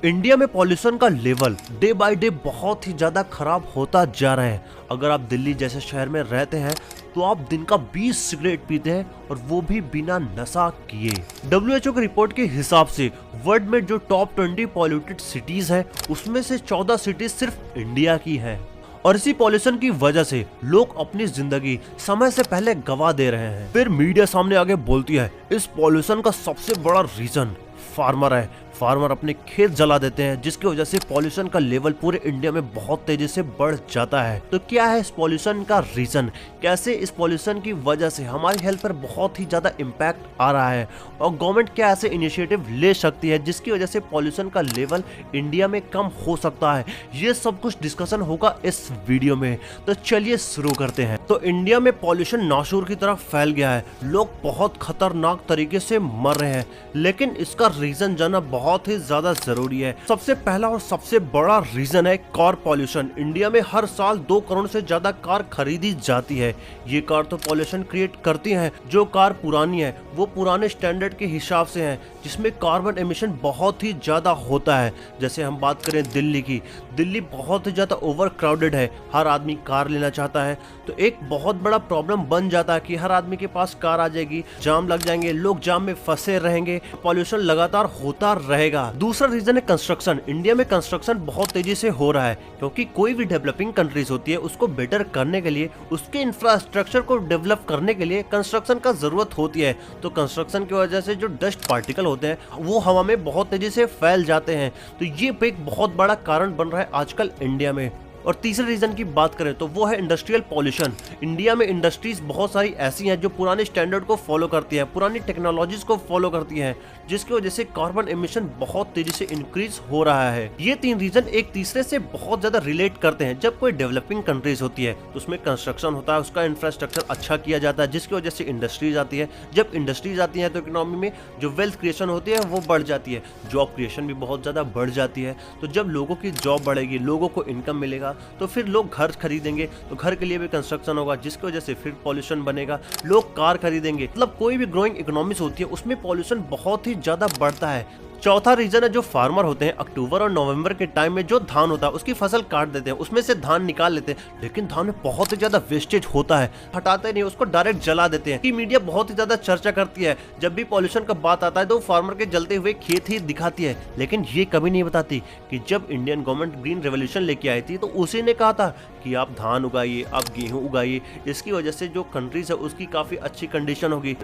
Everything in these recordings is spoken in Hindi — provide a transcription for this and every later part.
इंडिया में पॉल्यूशन का लेवल डे बाय डे बहुत ही ज्यादा खराब होता जा रहा है। अगर आप दिल्ली जैसे शहर में रहते हैं तो आप दिन का 20 सिगरेट पीते हैं और वो भी बिना नशा किए। WHO की रिपोर्ट के हिसाब से वर्ल्ड में जो टॉप 20 पॉल्यूटेड सिटीज है उसमें से 14 सिटीज सिर्फ इंडिया की है। और इसी पॉल्यूशन की वजह से लोग अपनी जिंदगी समय से पहले गवा दे रहे हैं। फिर मीडिया सामने आके बोलती है इस पॉल्यूशन का सबसे बड़ा रीजन फार्मर है। फार्मर अपने खेत जला देते हैं जिसकी वजह से पॉल्यूशन का लेवल पूरे इंडिया में बहुत तेजी से बढ़ जाता है। तो क्या है इस पॉल्यूशन का रीजन, कैसे इस पॉल्यूशन की वजह से हमारी हेल्थ पर बहुत ही ज्यादा इम्पैक्ट आ रहा है और गवर्नमेंट क्या ऐसे इनिशिएटिव ले सकती है जिसकी वजह से पॉल्यूशन का लेवल इंडिया में कम हो सकता है, ये सब कुछ डिस्कशन होगा इस वीडियो में। तो चलिए शुरू करते हैं। तो इंडिया में पॉल्यूशन नासूर की तरफ फैल गया है, लोग बहुत खतरनाक तरीके से मर रहे हैं, लेकिन इसका रीजन जानना बहुत ही ज्यादा जरूरी है। सबसे पहला और सबसे बड़ा रीजन है कार पॉल्यूशन। इंडिया में हर साल 2 करोड़ से ज्यादा कार खरीदी जाती है। ये कार तो पॉल्यूशन क्रिएट करती हैं। जो कार पुरानी है वो पुराने स्टैंडर्ड के हिसाब से है जिसमें कार्बन एमिशन बहुत ही ज्यादा होता है। जैसे हम बात करें दिल्ली की, दिल्ली बहुत ही ज्यादा ओवर क्राउडेड है, हर आदमी कार लेना चाहता है, तो एक बहुत बड़ा प्रॉब्लम बन जाता है कि हर आदमी के पास कार आ जाएगी, जाम लग जाएंगे, लोग जाम में फंसे रहेंगे, पॉल्यूशन लगातार होता रहेगा। दूसरा रीजन है कंस्ट्रक्शन। इंडिया में कंस्ट्रक्शन बहुत तेजी से हो रहा है क्योंकि कोई भी डेवलपिंग कंट्रीज होती है उसको बेटर करने के लिए, उसके इंफ्रास्ट्रक्चर को डेवलप करने के लिए कंस्ट्रक्शन का जरूरत होती है। तो कंस्ट्रक्शन की वजह से जो डस्ट पार्टिकल होते हैं वो हवा में बहुत तेजी से फैल जाते हैं। तो ये एक बहुत बड़ा कारण बन रहा है आजकल इंडिया में। और तीसरे रीजन की बात करें तो वो है इंडस्ट्रियल पॉल्यूशन। इंडिया में इंडस्ट्रीज बहुत सारी ऐसी हैं जो पुराने स्टैंडर्ड को फॉलो करती हैं, पुरानी टेक्नोलॉजीज को फॉलो करती हैं, जिसकी वजह से कार्बन एमिशन बहुत तेजी से इंक्रीज हो रहा है। ये 3 रीजन एक तीसरे से बहुत ज्यादा रिलेट करते हैं। जब कोई डेवलपिंग कंट्रीज होती है तो उसमें कंस्ट्रक्शन होता है, उसका इंफ्रास्ट्रक्चर अच्छा किया जाता है जिसकी वजह से इंडस्ट्रीज आती है। जब इंडस्ट्रीज आती है तो इकोनॉमी में जो वेल्थ क्रिएशन होती है वो बढ़ जाती है, जॉब क्रिएशन भी बहुत ज्यादा बढ़ जाती है। तो जब लोगों की जॉब बढ़ेगी, लोगों को इनकम मिलेगा, तो फिर लोग घर खरीदेंगे, तो घर के लिए भी कंस्ट्रक्शन होगा जिसकी वजह से फिर पॉल्यूशन बनेगा, लोग कार खरीदेंगे। मतलब कोई भी ग्रोइंग इकोनॉमीज होती है उसमें पॉल्यूशन बहुत ही ज्यादा बढ़ता है। चौथा रीजन है जो फार्मर होते हैं, अक्टूबर और नवंबर के टाइम में जो धान होता है उसकी फसल काट देते हैं, उसमें से धान निकाल लेते हैं, लेकिन धान में बहुत ही ज्यादा वेस्टेज होता है, हटाते नहीं, उसको डायरेक्ट जला देते हैं। कि मीडिया बहुत ही ज्यादा चर्चा करती है, जब भी पॉल्यूशन का बात आता है तो फार्मर के जलते हुए खेत ही दिखाती है, लेकिन ये कभी नहीं बताती कि जब इंडियन गवर्नमेंट ग्रीन रेवोल्यूशन लेके आई थी तो उसी ने कहा था कि आप धान उगाइए, आप गेहूं उगाइए, इसकी वजह से जो कंट्रीज है उसकी काफी अच्छी कंडीशन होगी,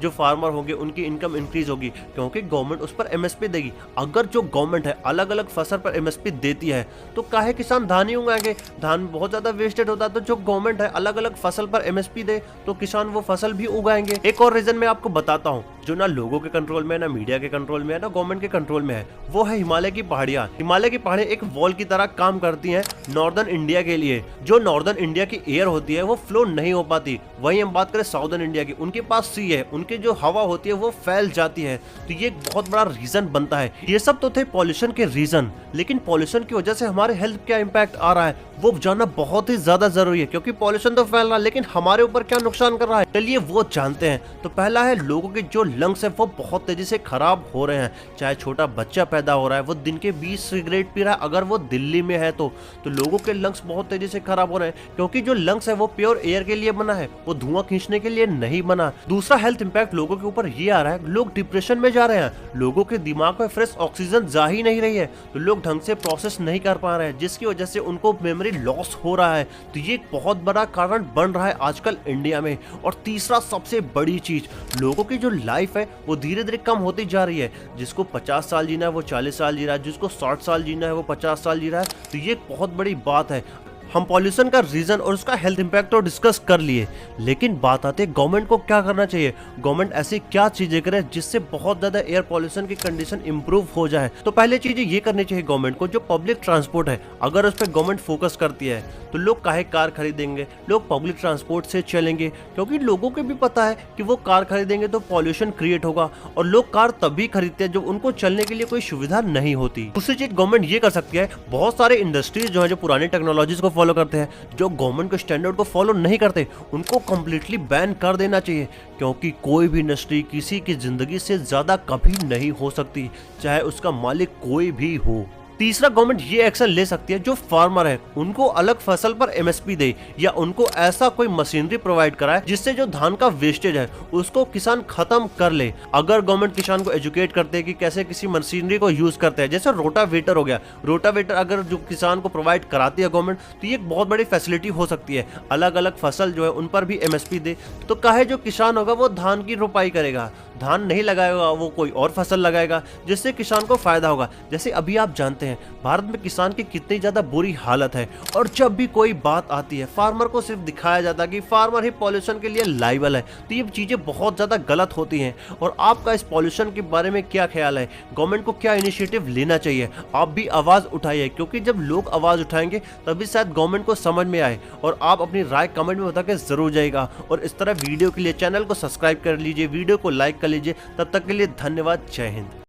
जो फार्मर होंगे उनकी इनकम इंक्रीज होगी क्योंकि गवर्नमेंट उस पर MSP देगी। अगर जो गवर्नमेंट है अलग अलग फसल पर MSP देती है तो काहे किसान धान ही उगाएंगे, धान में बहुत ज्यादा वेस्टेज होता है। तो जो गवर्नमेंट है अलग अलग फसल पर MSP दे तो किसान वो फसल भी उगाएंगे। एक और रीजन मैं आपको बताता हूँ जो ना लोगों के कंट्रोल में है, ना मीडिया के कंट्रोल में है, ना गवर्नमेंट के कंट्रोल में है, वो है हिमालय की पहाड़ियाँ। हिमालय की पहाड़ियाँ एक वॉल की तरह काम करती हैं नॉर्दर्न इंडिया के लिए। जो नॉर्दर्न इंडिया की एयर होती है वो फ्लो नहीं हो पाती। वहीं हम बात करें साउदर्न इंडिया की, उनके पास सी है, उनकी जो हवा होती है वो फैल जाती है। तो ये एक बहुत बड़ा रीजन बनता है। ये सब तो थे पॉल्यूशन के रीजन, लेकिन पॉल्यूशन की वजह से हमारे हेल्थ क्या इम्पैक्ट आ रहा है वो जानना बहुत ही ज्यादा जरूरी है, क्योंकि पॉल्यूशन तो फैल रहा है लेकिन हमारे ऊपर क्या नुकसान कर रहा है, चलिए वो जानते हैं। तो पहला है लोगों के जो लंग्स है वो बहुत तेजी से खराब हो रहे हैं। चाहे छोटा बच्चा पैदा हो रहा है वो दिन के 20 सिगरेट पी रहा है, अगर वो दिल्ली में है तो लोगों के लंग्स बहुत तेजी से खराब हो रहे हैं, क्योंकि जो लंग्स है वो प्योर एयर के लिए बना है, वो धुआं खींचने के लिए नहीं बना। दूसरा हेल्थ इंपैक्ट लोगों के ऊपर ये आ रहा है, लोग डिप्रेशन में जा रहे हैं, लोगों के दिमाग में फ्रेश ऑक्सीजन जा ही नहीं रही है, तो लोग ढंग से प्रोसेस नहीं कर पा रहे हैं जिसकी वजह से उनको मेमोरी लॉस हो रहा है। तो ये एक बहुत बड़ा कारण बन रहा है आजकल इंडिया में। और तीसरा सबसे बड़ी चीज, लोगों की जो लाइफ है वो धीरे धीरे कम होती जा रही है। जिसको 50 साल जीना है वो 40 साल जी रहा है, जिसको 60 साल जीना है वो 50 साल जी रहा है। तो ये एक बहुत बड़ी बात है। हम पॉल्यूशन का रीजन और उसका हेल्थ इंपैक्ट तो डिस्कस कर लिए, लेकिन बात आती है गवर्नमेंट को क्या करना चाहिए। गवर्नमेंट ऐसी क्या चीजें करे जिससे बहुत ज्यादा एयर पॉल्यूशन की कंडीशन इंप्रूव हो जाए। तो पहले चीजें ये करनी चाहिए गवर्नमेंट को, जो पब्लिक ट्रांसपोर्ट है अगर उस पर गवर्नमेंट फोकस करती है तो लोग काहे कार खरीदेंगे, लोग पब्लिक ट्रांसपोर्ट से चलेंगे, क्योंकि लोगों को भी पता है कि वो कार खरीदेंगे तो पॉल्यूशन क्रिएट होगा। और लोग कार तभी खरीदते हैं जब उनको चलने के लिए कोई सुविधा नहीं होती। दूसरी चीज गवर्नमेंट ये कर सकती है, बहुत सारे इंडस्ट्रीज जो है जो पुरानी टेक्नोलॉजीज को फॉलो करते हैं, जो गवर्नमेंट के स्टैंडर्ड को फॉलो नहीं करते, उनको कम्प्लीटली बैन कर देना चाहिए, क्योंकि कोई भी इंडस्ट्री किसी की जिंदगी से ज्यादा कभी नहीं हो सकती, चाहे उसका मालिक कोई भी हो। तीसरा, गवर्नमेंट ये एक्शन ले सकती है जो फार्मर है उनको अलग फसल पर एमएसपी दे, या उनको ऐसा कोई मशीनरी प्रोवाइड कराए जिससे जो धान का वेस्टेज है उसको किसान खत्म कर ले। अगर गवर्नमेंट किसान को एजुकेट करते हैं कि कैसे किसी मशीनरी को यूज करते हैं, जैसे रोटावेटर हो गया, रोटावेटर अगर जो किसान को प्रोवाइड कराती है गवर्नमेंट, तो ये एक बहुत बड़ी फैसिलिटी हो सकती है। अलग अलग फसल जो है उन पर भी एमएसपी दे, तो काहे जो किसान होगा वो धान की रोपाई करेगा, धान नहीं लगाएगा, वो कोई और फसल लगाएगा, जिससे किसान को फायदा होगा। जैसे अभी आप जानते हैं भारत में किसान की कितनी ज्यादा बुरी हालत है, और जब भी कोई बात आती है फार्मर को सिर्फ दिखाया जाता है कि फार्मर ही पॉल्यूशन के लिए लायबल है। तो ये चीजें बहुत ज्यादा गलत होती हैं। और आपका इस पॉल्यूशन के बारे में क्या ख्याल है? गवर्नमेंट को क्या इनिशिएटिव लेना चाहिए? आप भी आवाज उठाइए, क्योंकि जब लोग आवाज उठाएंगे तभी शायद गवर्नमेंट को समझ में आए। और आप अपनी राय कमेंट में बता के जरूर जाइएगा, और इस तरह वीडियो के लिए चैनल को सब्सक्राइब कर लीजिए, वीडियो को लाइक कर लीजिए। तब तक के लिए धन्यवाद। जय हिंद।